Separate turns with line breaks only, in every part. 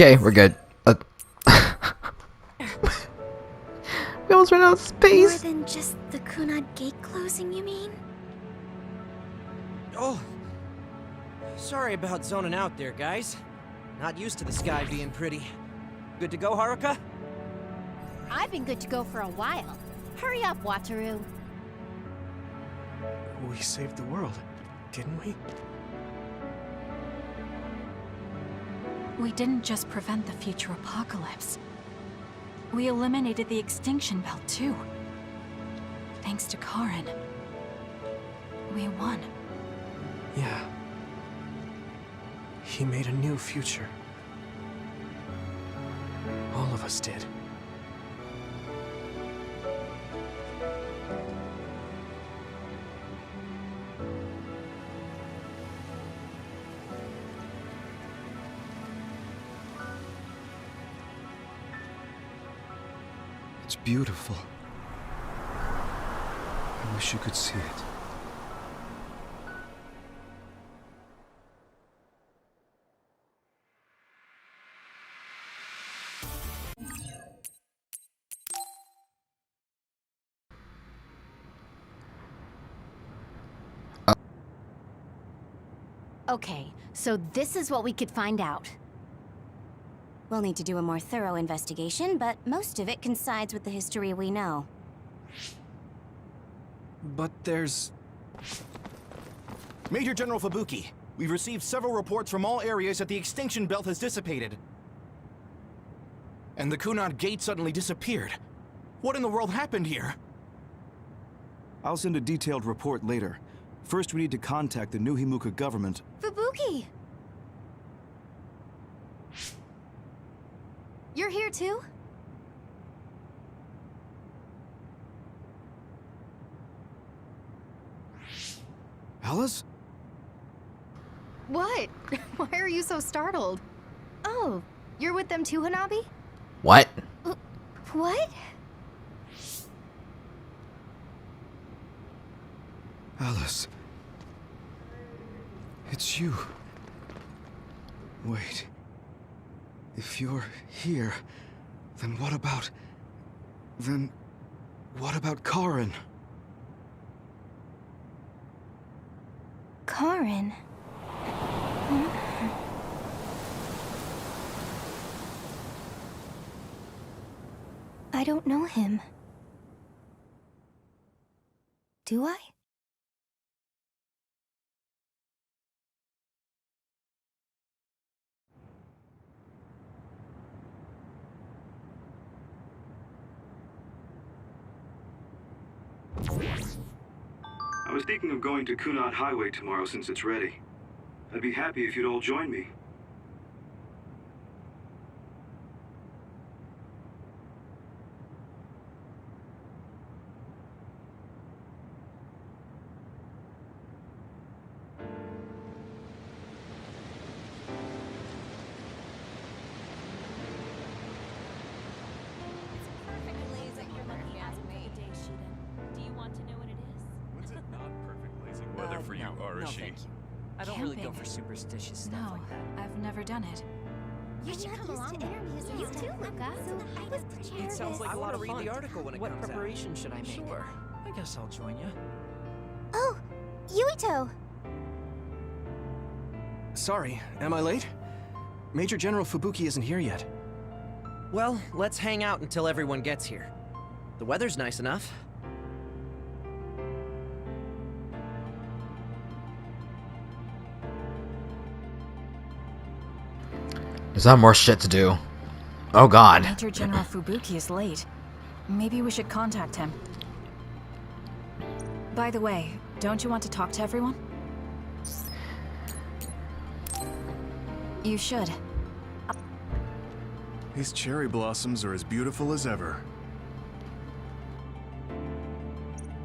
Okay, we're good. We almost ran out of space.
More than just the Kunad gate closing, you mean?
Oh, sorry about zoning out there, guys. Not used to the sky being pretty. Good to go, Haruka?
I've been good to go for a while. Hurry up, Wataru.
We saved the world, didn't we?
We didn't just prevent the future apocalypse. We eliminated the extinction belt, too. Thanks to Karin. We won.
Yeah. He made a new future. All of us did.
It's beautiful. I wish you could see it.
Okay, so this is what we could find out. We'll need to do a more thorough investigation, but most of it coincides with the history we know.
But there's...
Major General Fubuki, we've received several reports from all areas that the extinction belt has dissipated. And the Kunad gate suddenly disappeared. What in the world happened here?
I'll send a detailed report later. First, we need to contact the New Himuka government.
Fubuki! You're here too?
Alice?
What? Why are you so startled? Oh, you're with them too, Hanabi?
What?
What?
Alice. It's you. Wait. If you're here, then what about... Then... what about Karin?
Karin. I don't know him. Do I?
I was thinking of going to Kunad Highway tomorrow since it's ready. I'd be happy if you'd all join me.
Weather for you,
No,
Arashi.
thank you. I don't really go
Camping.
for superstitious stuff
No,
like that.
I've never done it.
You should come along. You too, Luca. So I was prepared.
It sounds like
I
a lot
wanna
of
read
fun.
the article when it
What
comes out.
preparation should I make? Sure. I guess I'll join you.
Oh, Yuito.
Sorry, am I late? Major General Fubuki isn't here yet.
Well, let's hang out until everyone gets here. The weather's nice enough.
There's not more shit to do. Oh god.
Major General Fubuki is late. Maybe we should contact him. By the way, don't you want to talk to everyone? You should.
These cherry blossoms are as beautiful as ever.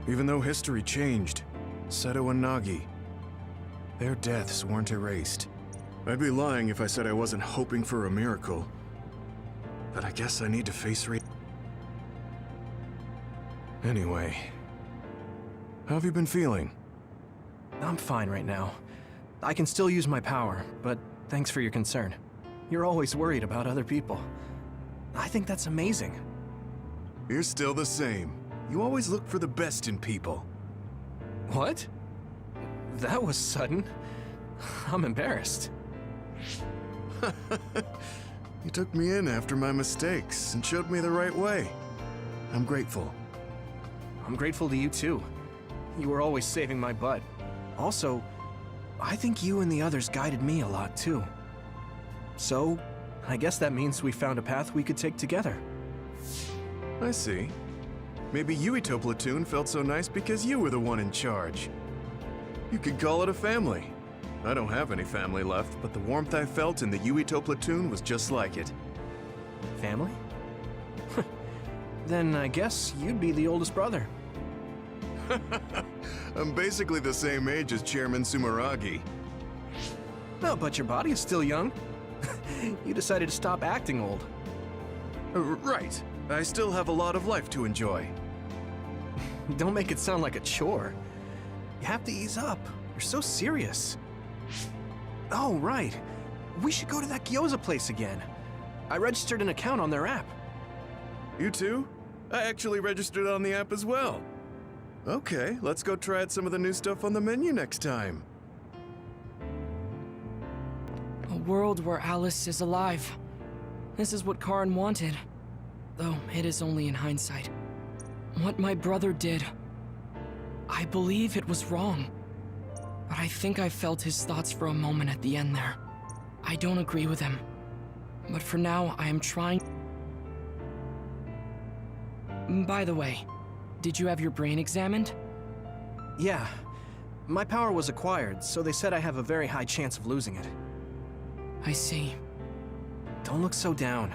Even though history changed, Seto and Nagi, their deaths weren't erased. I'd be lying if I said I wasn't hoping for a miracle. But I guess I need to face Anyway, how have you been feeling?
I'm fine right now. I can still use my power, but thanks for your concern. You're always worried about other people. I think that's amazing.
You're still the same. You always look for the best in people.
What? That was sudden. I'm embarrassed.
You took me in after my mistakes and showed me the right way. I'm grateful.
I'm grateful to you too. You were always saving my butt. Also, I think you and the others guided me a lot too. So, I guess that means we found a path we could take together.
I see. Maybe Yuito Platoon felt so nice because you were the one in charge. You could call it a family. I don't have any family left, but the warmth I felt in the Yuito Platoon was just like it.
Family? Then I guess you'd be the oldest brother.
I'm basically the same age as Chairman Sumeragi.
No, but your body is still young. You decided to stop acting old.
Right. I still have a lot of life to enjoy.
Don't make it sound like a chore. You have to ease up. You're so serious. Oh, right. We should go to that gyoza place again. I registered an account on their app.
You too? I actually registered on the app as well. Okay, let's go try out some of the new stuff on the menu next time.
A world where Alice is alive. This is what Karen wanted. Though it is only in hindsight. What my brother did, I believe it was wrong. But I think I felt his thoughts for a moment at the end there. I don't agree with him. But for now, I am trying... By the way, did you have your brain examined?
Yeah. My power was acquired, so they said I have a very high chance of losing it.
I see.
Don't look so down.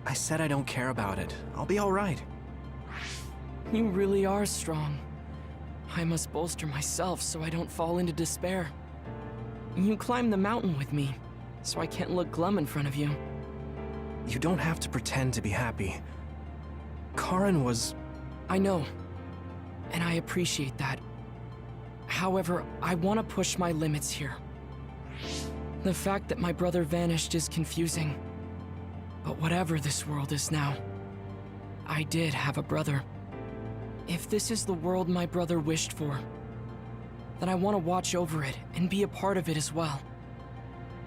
I said I don't care about it. I'll be all right.
You really are strong. I must bolster myself so I don't fall into despair. You climbed the mountain with me, so I can't look glum in front of you.
You don't have to pretend to be happy. Karen was...
I know, and I appreciate that. However, I want to push my limits here. The fact that my brother vanished is confusing. But whatever this world is now, I did have a brother. If this is the world my brother wished for, then I want to watch over it and be a part of it as well.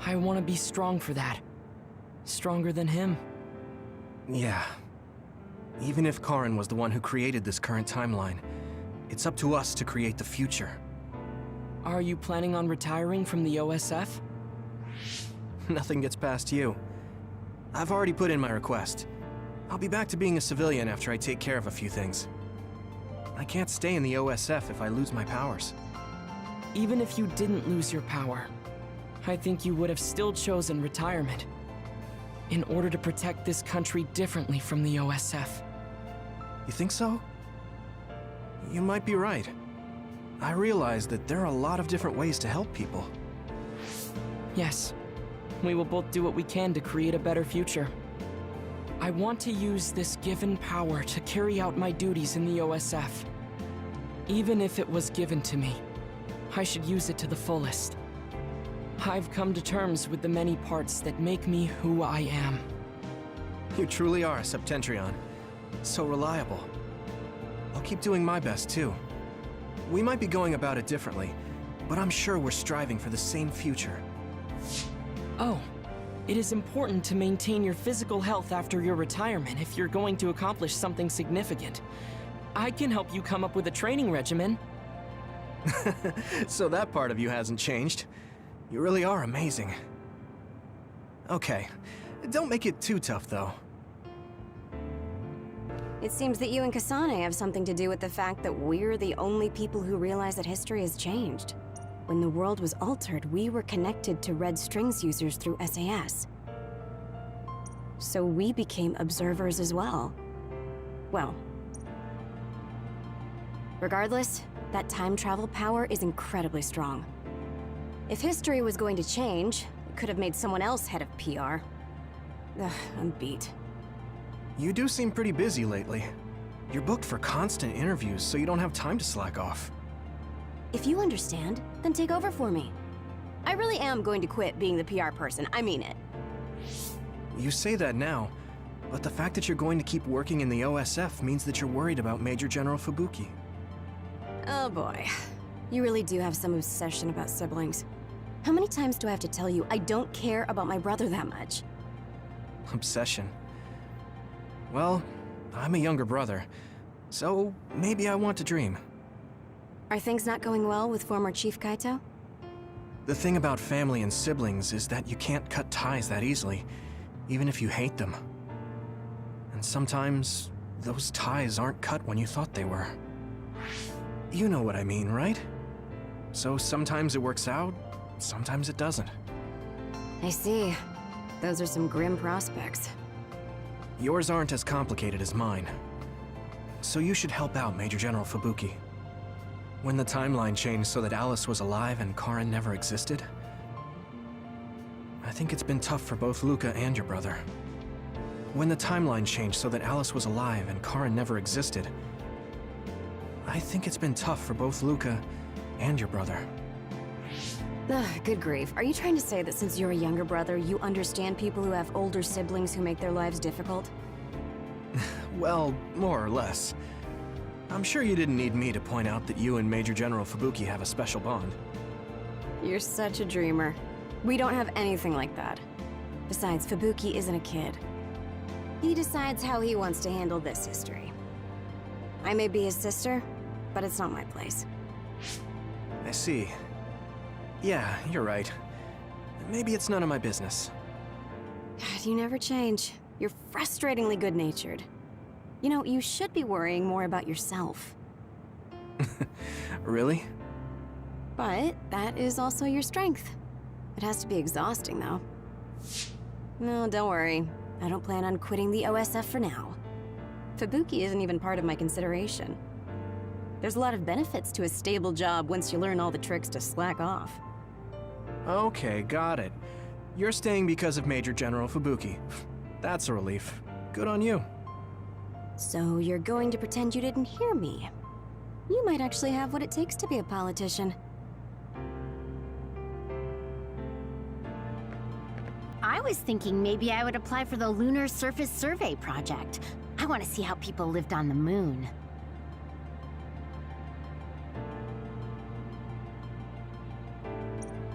I want to be strong for that. Stronger than him.
Yeah. Even if Karen was the one who created this current timeline, it's up to us to create the future.
Are you planning on retiring from the OSF?
Nothing gets past you. I've already put in my request. I'll be back to being a civilian after I take care of a few things. I can't stay in the OSF if I lose my powers.
Even if you didn't lose your power, I think you would have still chosen retirement in order to protect this country differently from the OSF.
You think so? You might be right. I realize that there are a lot of different ways to help people.
Yes, we will both do what we can to create a better future. I want to use this given power to carry out my duties in the OSF. Even if it was given to me, I should use it to the fullest. I've come to terms with the many parts that make me who I am.
You truly are a Septentrion. So reliable. I'll keep doing my best too. We might be going about it differently, but I'm sure we're striving for the same future.
Oh, it is important to maintain your physical health after your retirement if you're going to accomplish something significant. I can help you come up with a training regimen.
So that part of you hasn't changed. You really are amazing. Okay, don't make it too tough though.
It seems that you and Kasane have something to do with the fact that we're the only people who realize that history has changed. When the world was altered, we were connected to Red Strings users through SAS. So we became observers as well. Well, regardless, that time travel power is incredibly strong. If history was going to change, it could have made someone else head of PR. Ugh, I'm beat.
You do seem pretty busy lately. You're booked for constant interviews, so you don't have time to slack off.
If you understand, then take over for me. I really am going to quit being the PR person, I mean it.
You say that now, but the fact that you're going to keep working in the OSF means that you're worried about Major General Fubuki.
Oh boy. You really do have some obsession about siblings. How many times do I have to tell you I don't care about my brother that much?
Obsession. Well, I'm a younger brother, so maybe I want to dream.
Are things not going well with former Chief Kaito?
The thing about family and siblings is that you can't cut ties that easily, even if you hate them. And sometimes, those ties aren't cut when you thought they were. You know what I mean, right? So sometimes it works out, sometimes it doesn't.
I see. Those are some grim prospects.
Yours aren't as complicated as mine. So you should help out Major General Fubuki. When the timeline changed so that Alice was alive and Karin never existed, I think it's been tough for both Luca and your brother. When the timeline changed so that Alice was alive and Karin never existed, I think it's been tough for both Luca and your brother.
Ugh, good grief. Are you trying to say that since you're a younger brother, you understand people who have older siblings who make their lives difficult?
Well, more or less. I'm sure you didn't need me to point out that you and Major General Fubuki have a special bond.
You're such a dreamer. We don't have anything like that. Besides, Fubuki isn't a kid. He decides how he wants to handle this history. I may be his sister, but it's not my place.
I see. Yeah, you're right. Maybe it's none of my business.
God, you never change. You're frustratingly good-natured. You know, you should be worrying more about yourself.
Really?
But that is also your strength. It has to be exhausting, though. No, don't worry. I don't plan on quitting the OSF for now. Fubuki isn't even part of my consideration. There's a lot of benefits to a stable job once you learn all the tricks to slack off.
Okay, got it. You're staying because of Major General Fubuki. That's a relief. Good on you.
So you're going to pretend you didn't hear me. You might actually have what it takes to be a politician.
I was thinking maybe I would apply for the Lunar Surface Survey project. I want to see how people lived on the moon.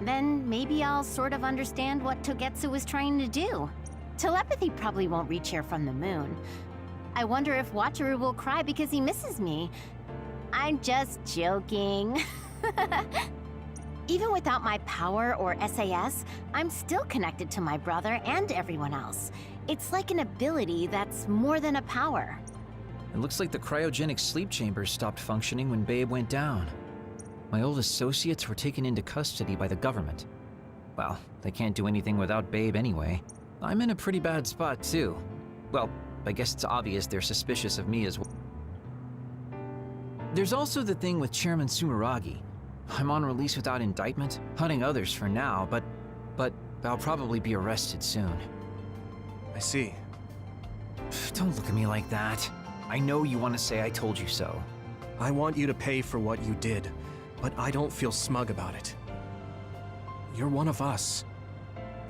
Then maybe I'll sort of understand what Togetsu was trying to do. Telepathy probably won't reach here from the moon. I wonder if Wataru will cry because he misses me. I'm just joking. Even without my power or SAS, I'm still connected to my brother and everyone else. It's like an ability that's more than a power.
It looks like the cryogenic sleep chambers stopped functioning when Babe went down. My old associates were taken into custody by the government. Well, they can't do anything without Babe anyway. I'm in a pretty bad spot too. Well, I guess it's obvious they're suspicious of me as well. There's also the thing with Chairman Sumeragi. I'm on release without indictment, hunting others for now, but I'll probably be arrested soon.
I see.
Don't look at me like that. I know you want to say I told you so.
I want you to pay for what you did, but I don't feel smug about it. You're one of us,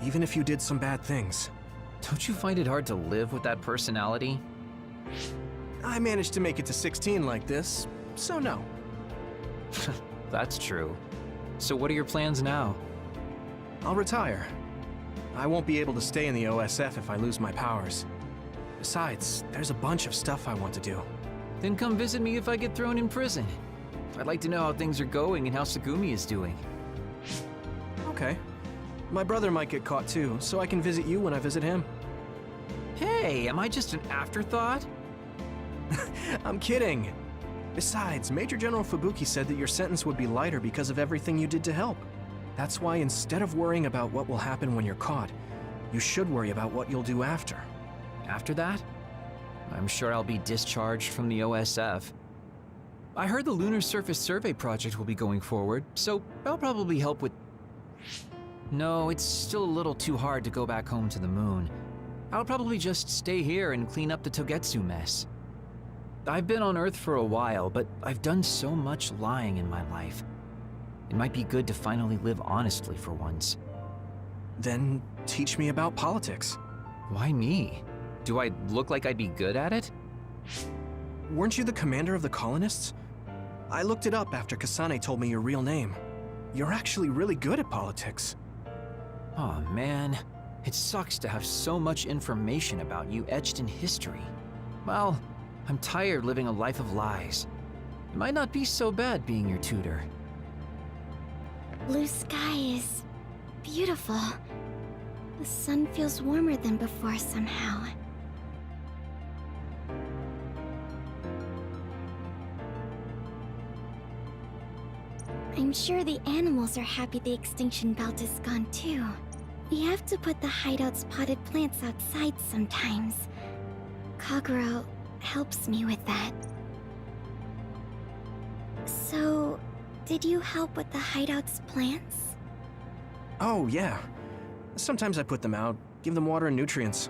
even if you did some bad things.
Don't you find it hard to live with that personality?
I managed to make it to 16 like this, so no.
That's true. So what are your plans now?
I'll retire. I won't be able to stay in the OSF if I lose my powers. Besides, there's a bunch of stuff I want to do.
Then come visit me if I get thrown in prison. I'd like to know how things are going and how Sagumi is doing.
Okay. My brother might get caught too, so I can visit you when I visit him.
Hey, am I just an afterthought?
I'm kidding. Besides, Major General Fubuki said that your sentence would be lighter because of everything you did to help. That's why instead of worrying about what will happen when you're caught, you should worry about what you'll do after.
After that? I'm sure I'll be discharged from the OSF. I heard the Lunar Surface Survey project will be going forward, so I'll probably help with... No, it's still a little too hard to go back home to the moon. I'll probably just stay here and clean up the Togetsu mess. I've been on Earth for a while, but I've done so much lying in my life. It might be good to finally live honestly for once.
Then teach me about politics.
Why me? Do I look like I'd be good at it?
Weren't you the commander of the colonists? I looked it up after Kasane told me your real name. You're actually really good at politics.
Oh man, it sucks to have so much information about you etched in history. Well, I'm tired living a life of lies. It might not be so bad being your tutor.
Blue sky is beautiful. The sun feels warmer than before somehow. I'm sure the animals are happy the extinction belt is gone too. We have to put the hideout's potted plants outside sometimes. Kaguro helps me with that. So, did you help with the hideout's plants?
Oh, yeah. Sometimes I put them out, give them water and nutrients.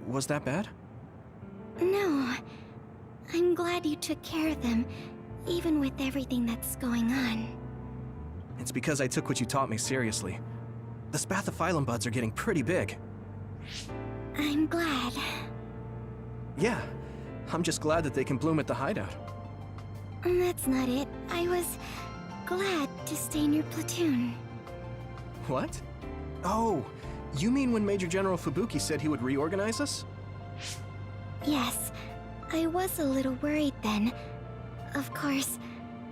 Was that bad?
No. I'm glad you took care of them, even with everything that's going on.
It's because I took what you taught me seriously. The spathiphyllum buds are getting pretty big.
I'm glad.
Yeah, I'm just glad that they can bloom at the hideout.
That's not it. I was glad to stay in your platoon.
What? Oh, you mean when Major General Fubuki said he would reorganize us?
Yes, I was a little worried then. Of course,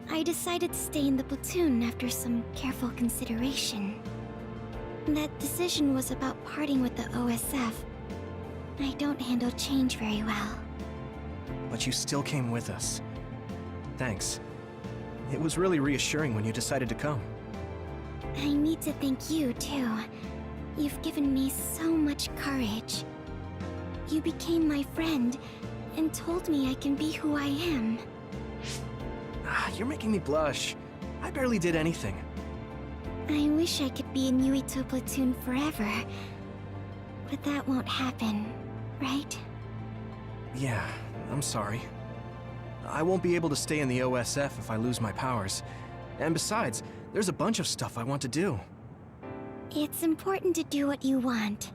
I decided to stay in the platoon after some careful consideration. That decision was about parting with the OSF. I don't handle change very well.
But you still came with us. Thanks. It was really reassuring when you decided to come.
I need to thank you, too. You've given me so much courage. You became my friend and told me I can be who I am.
You're making me blush. I barely did anything.
I wish I could be in Yuito platoon forever. But that won't happen, right?
Yeah, I'm sorry. I won't be able to stay in the OSF if I lose my powers. And besides, there's a bunch of stuff I want to do.
It's important to do what you want.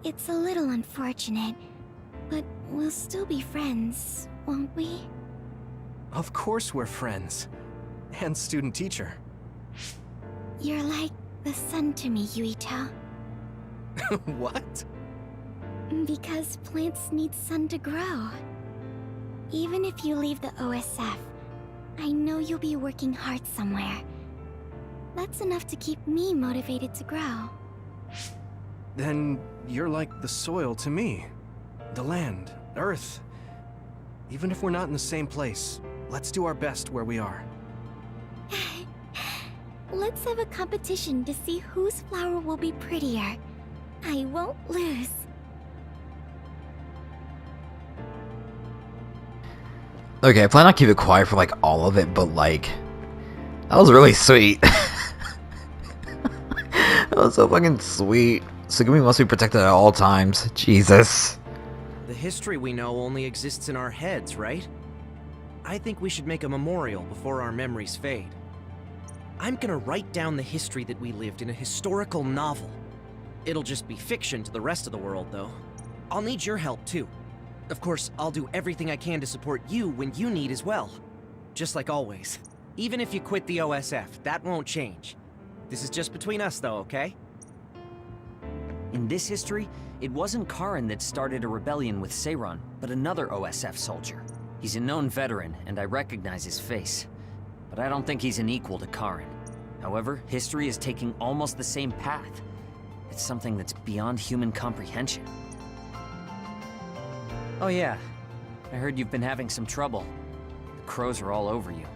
It's a little unfortunate, but we'll still be friends, won't we?
Of course we're friends. And student-teacher.
You're like the sun to me, Yuito.
What?
Because plants need sun to grow. Even if you leave the OSF, I know you'll be working hard somewhere. That's enough to keep me motivated to grow.
Then you're like the soil to me. The land, earth. Even if we're not in the same place, let's do our best where we are.
Let's have a competition to see whose flower will be prettier. I won't lose.
Okay, I plan on keeping it quiet for like all of it, but like, that was really sweet. That was so fucking sweet. Sugumi must be protected at all times. Jesus.
The history we know only exists in our heads, right? I think we should make a memorial before our memories fade. I'm gonna write down the history that we lived in a historical novel. It'll just be fiction to the rest of the world, though. I'll need your help, too. Of course, I'll do everything I can to support you when you need as well. Just like always. Even if you quit the OSF, that won't change. This is just between us, though, okay?
In this history, it wasn't Karin that started a rebellion with Seiron, but another OSF soldier. He's a known veteran, and I recognize his face. But I don't think he's an equal to Karin. However, history is taking almost the same path. It's something that's beyond human comprehension. Oh yeah, I heard you've been having some trouble. The crows are all over you.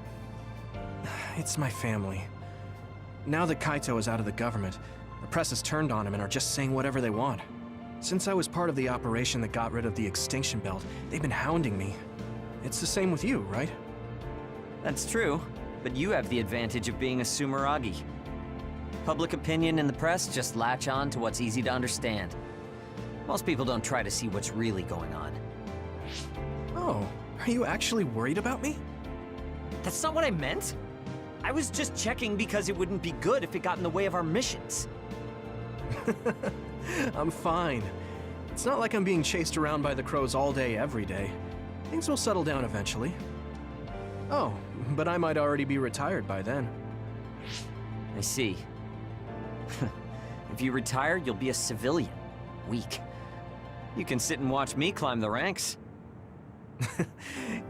It's my family. Now that Kaito is out of the government, the press has turned on him and are just saying whatever they want. Since I was part of the operation that got rid of the extinction belt, they've been hounding me. It's the same with you, right?
That's true, but you have the advantage of being a Sumeragi. Public opinion and the press just latch on to what's easy to understand. Most people don't try to see what's really going on.
Oh, are you actually worried about me?
That's not what I meant. I was just checking because it wouldn't be good if it got in the way of our missions.
I'm fine. It's not like I'm being chased around by the crows all day, every day. Things will settle down eventually. Oh, but I might already be retired by then.
I see. If you retire, you'll be a civilian. Weak. You can sit and watch me climb the ranks.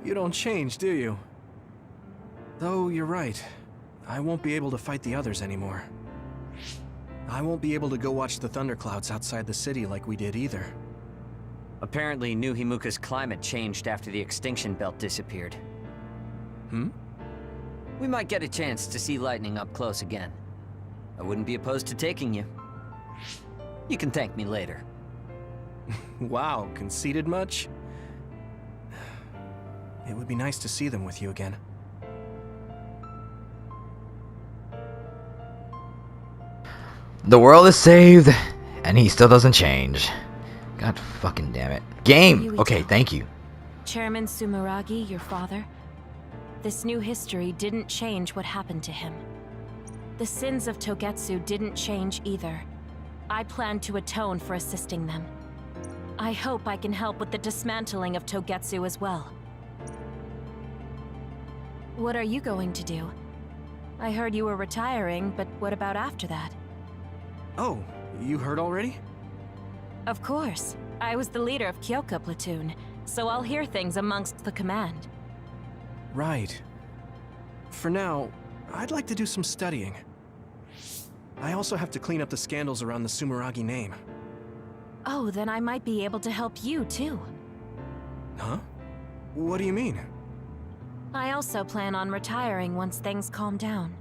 You don't change, do you? Though you're right. I won't be able to fight the others anymore. I won't be able to go watch the thunderclouds outside the city like we did either.
Apparently, New Himuka's climate changed after the extinction belt disappeared. We might get a chance to see lightning up close again. I wouldn't be opposed to taking you. You can thank me later.
Wow, conceited much? It would be nice to see them with you again.
The world is saved, and he still doesn't change. God fucking damn it. Game!
Yuito.
Okay, thank you.
Chairman Sumeragi, your father, this new history didn't change what happened to him. The sins of Togetsu didn't change either. I plan to atone for assisting them. I hope I can help with the dismantling of Togetsu as well. What are you going to do? I heard you were retiring, but what about after that?
Oh, you heard already?
Of course. I was the leader of Kyoka platoon, so I'll hear things amongst the command.
Right. For now, I'd like to do some studying. I also have to clean up the scandals around the Sumeragi name.
Oh, then I might be able to help you, too.
Huh? What do you mean?
I also plan on retiring once things calm down.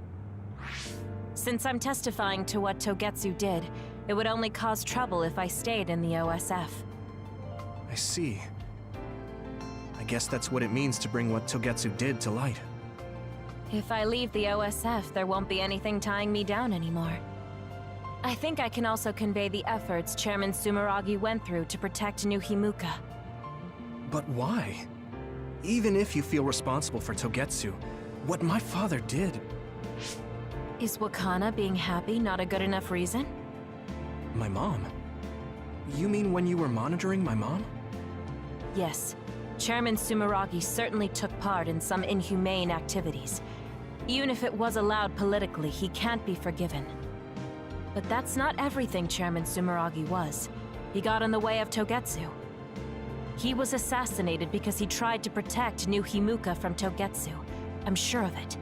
Since I'm testifying to what Togetsu did, it would only cause trouble if I stayed in the OSF.
I see. I guess that's what it means to bring what Togetsu did to light.
If I leave the OSF, there won't be anything tying me down anymore. I think I can also convey the efforts Chairman Sumeragi went through to protect New Himuka.
But why? Even if you feel responsible for Togetsu, what my father did...
Is Wakana being happy not a good enough reason?
My mom? You mean when you were monitoring my mom?
Yes. Chairman Sumeragi certainly took part in some inhumane activities. Even if it was allowed politically, he can't be forgiven. But that's not everything Chairman Sumeragi was. He got in the way of Togetsu. He was assassinated because he tried to protect New Himuka from Togetsu. I'm sure of it.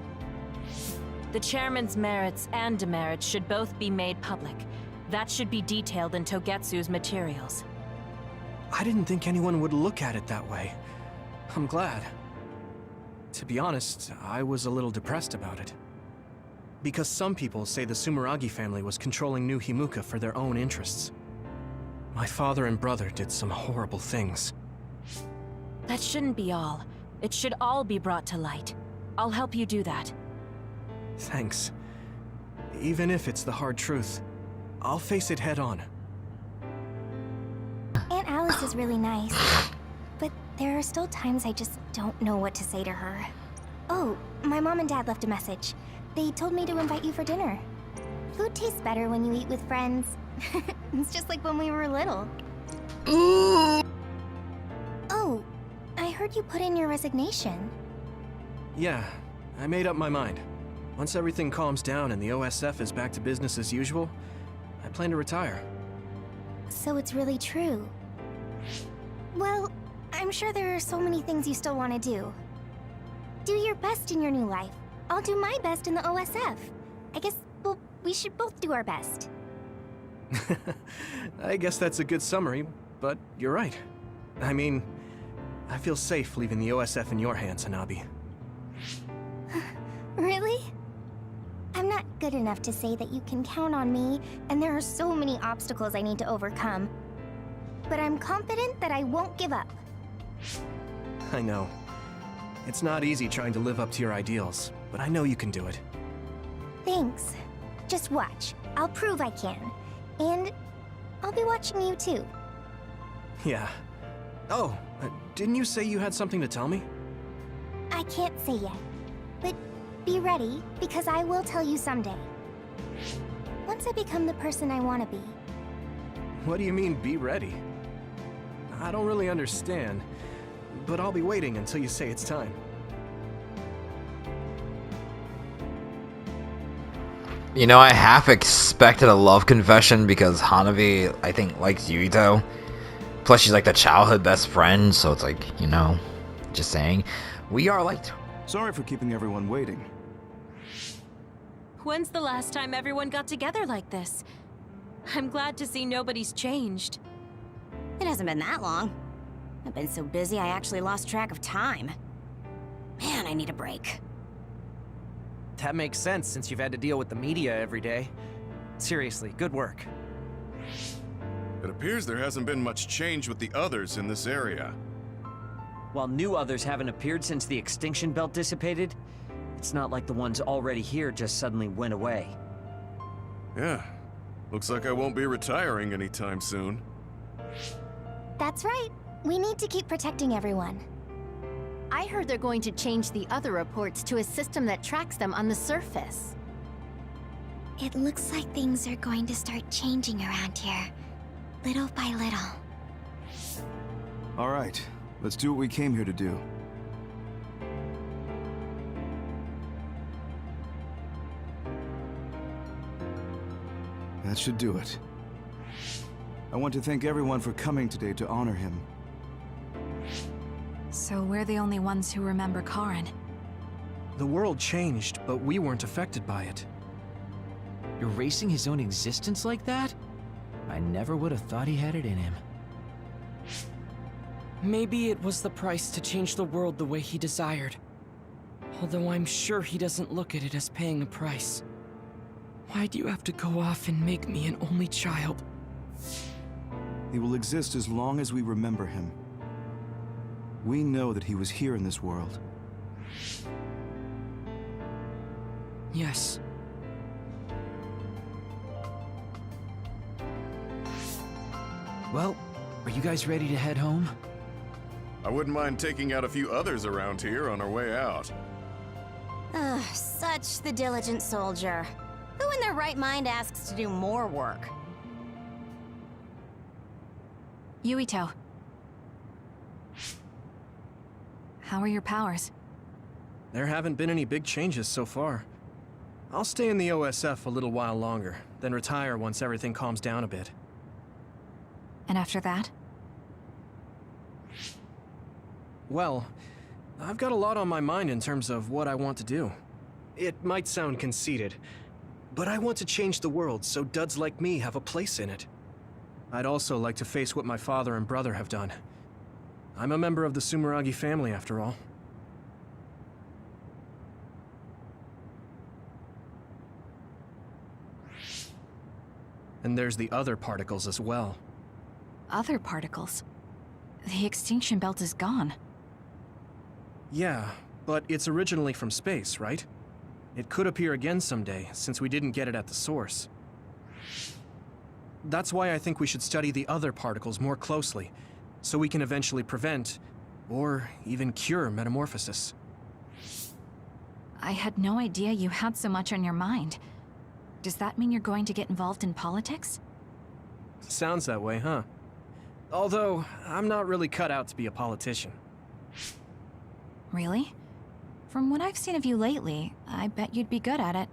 The chairman's merits and demerits should both be made public. That should be detailed in Togetsu's materials.
I didn't think anyone would look at it that way. I'm glad. To be honest, I was a little depressed about it. Because some people say the Sumeragi family was controlling New Himuka for their own interests. My father and brother did some horrible things.
That shouldn't be all. It should all be brought to light. I'll help you do that.
Thanks. Even if it's the hard truth, I'll face it head on.
Aunt Alice is really nice, but there are still times I just don't know what to say to her. Oh, my mom and dad left a message. They told me to invite you for dinner. Food tastes better when you eat with friends. It's just like when we were little. Oh, I heard you put in your resignation.
Yeah, I made up my mind. Once everything calms down and the OSF is back to business as usual, I plan to retire.
So it's really true. Well, I'm sure there are so many things you still want to do. Do your best in your new life. I'll do my best in the OSF. I guess, well, we should both do our best.
I guess that's a good summary, but you're right. I mean, I feel safe leaving the OSF in your hands, Hanabi.
Really? I'm not good enough to say that you can count on me, and there are so many obstacles I need to overcome. But I'm confident that I won't give up.
I know. It's not easy trying to live up to your ideals, but I know you can do it.
Thanks. Just watch. I'll prove I can. And I'll be watching you too.
Yeah. Oh, didn't you say you had something to tell me?
I can't say yet. But be ready, because I will tell you someday. Once I become the person I want to be,
What do you mean, be ready? I don't really understand, but I'll be waiting until you say it's time.
You know, I half expected a love confession because Hanabi, I think, likes Yuito. Plus, she's like the childhood best friend, so it's like, you know, just saying. We are like...
Sorry for keeping everyone waiting.
When's the last time everyone got together like this? I'm glad to see nobody's changed.
It hasn't been that long. I've been so busy I actually lost track of time. Man, I need a break.
That makes sense since you've had to deal with the media every day. Seriously, good work.
It appears there hasn't been much change with the others in this area.
While new others haven't appeared since the extinction belt dissipated, it's not like the ones already here just suddenly went away.
Yeah. Looks like I won't be retiring anytime soon.
That's right. We need to keep protecting everyone.
I heard they're going to change the other reports to a system that tracks them on the surface.
It looks like things are going to start changing around here, little by little.
All right, let's do what we came here to do. That should do it. I want to thank everyone for coming today to honor him.
So we're the only ones who remember Karin.
The world changed, but we weren't affected by it.
Erasing his own existence like that? I never would have thought he had it in him.
Maybe it was the price to change the world the way he desired. Although I'm sure he doesn't look at it as paying a price. Why do you have to go off and make me an only child?
He will exist as long as we remember him. We know that he was here in this world.
Yes.
Well, are you guys ready to head home?
I wouldn't mind taking out a few others around here on our way out.
Ugh, such the diligent soldier. Who in their right mind asks to do more work?
Yuito. How are your powers?
There haven't been any big changes so far. I'll stay in the OSF a little while longer, then retire once everything calms down a bit.
And after that?
Well, I've got a lot on my mind in terms of what I want to do. It might sound conceited, but I want to change the world so duds like me have a place in it. I'd also like to face what my father and brother have done. I'm a member of the Sumeragi family, after all. And there's the other particles as well.
Other particles? The extinction belt is gone.
Yeah, but it's originally from space, right? It could appear again someday, since we didn't get it at the source. That's why I think we should study the other particles more closely, so we can eventually prevent, or even cure metamorphosis.
I had no idea you had so much on your mind. Does that mean you're going to get involved in politics?
Sounds that way, huh? Although, I'm not really cut out to be a politician.
Really? From what I've seen of you lately, I bet you'd be good at it.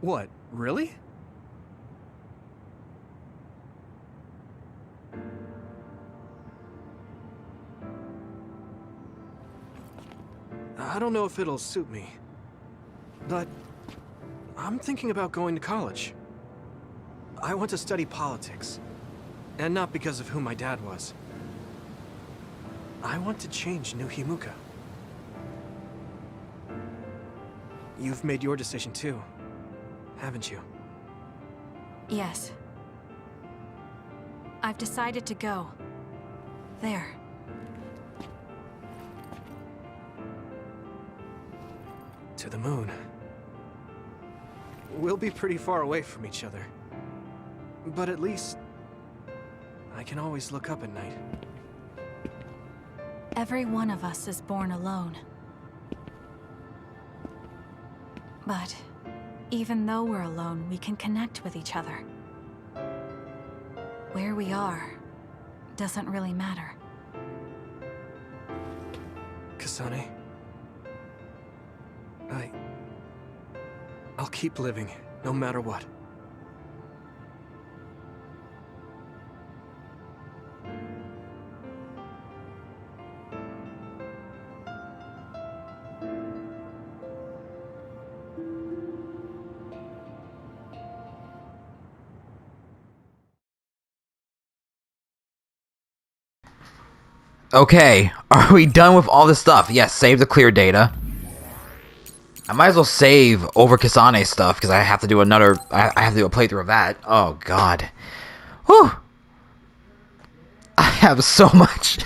What, really? I don't know if it'll suit me, but I'm thinking about going to college. I want to study politics, and not because of who my dad was. I want to change New Himuka. You've made your decision too, haven't you?
Yes. I've decided to go. There.
To the moon. We'll be pretty far away from each other. But at least, I can always look up at night.
Every one of us is born alone. But even though we're alone, we can connect with each other. where we are doesn't really matter.
Kasane. I'll keep living, no matter what.
Okay, are we done with all this stuff? Yes, save the clear data. I might as well save over Kasane's stuff, because I have to do another... I have to do a playthrough of that. Oh, God. Whew. I have so much.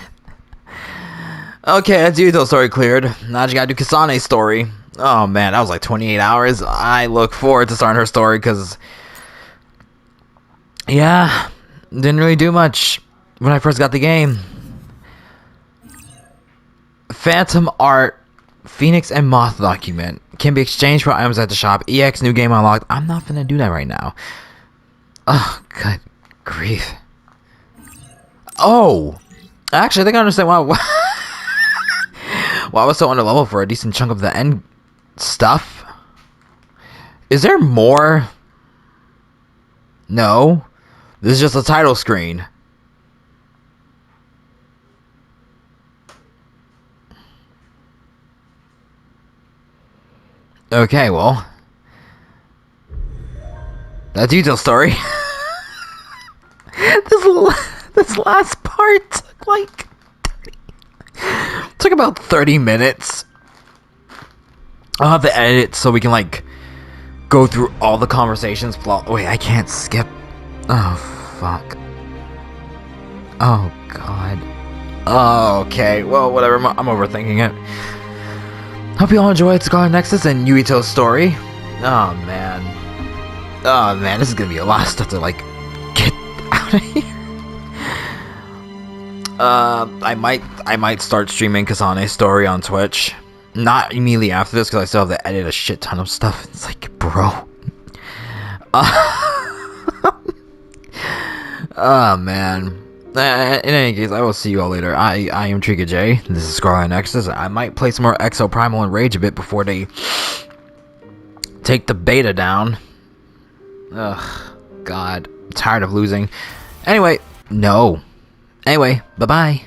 Okay, that's Yuito's story cleared. Now I just gotta do Kasane's story. Oh, man, that was like 28 hours. I look forward to starting her story, because... yeah, didn't really do much when I first got the game. Phantom Art, Phoenix and Moth document can be exchanged for items at the shop. EX new game unlocked. I'm not gonna do that right now. Oh, good grief. Oh, actually, I think I understand why. Why I was so under level for a decent chunk of the end stuff. Is there more? No, this is just a title screen. Okay, well, that's Yuito's story. this last part took like took about 30 minutes. I'll have to edit it so we can like go through all the conversations. Wait, I can't skip. Oh fuck. Oh god. Oh, okay. Well, whatever. I'm overthinking it. Hope you all enjoyed Scarlet Nexus and Yuito's story. Oh man. Oh man, this is gonna be a lot of stuff to like get out of here. I might start streaming Kasane's story on Twitch. Not immediately after this, because I still have to edit a shit ton of stuff. It's like, bro. Oh man. In any case, I will see you all later. I am Trika J. This is Scarlet Nexus. I might play some more Exo Primal and Rage a bit before they take the beta down. Ugh, God, I'm tired of losing. Anyway, no. Anyway, bye-bye.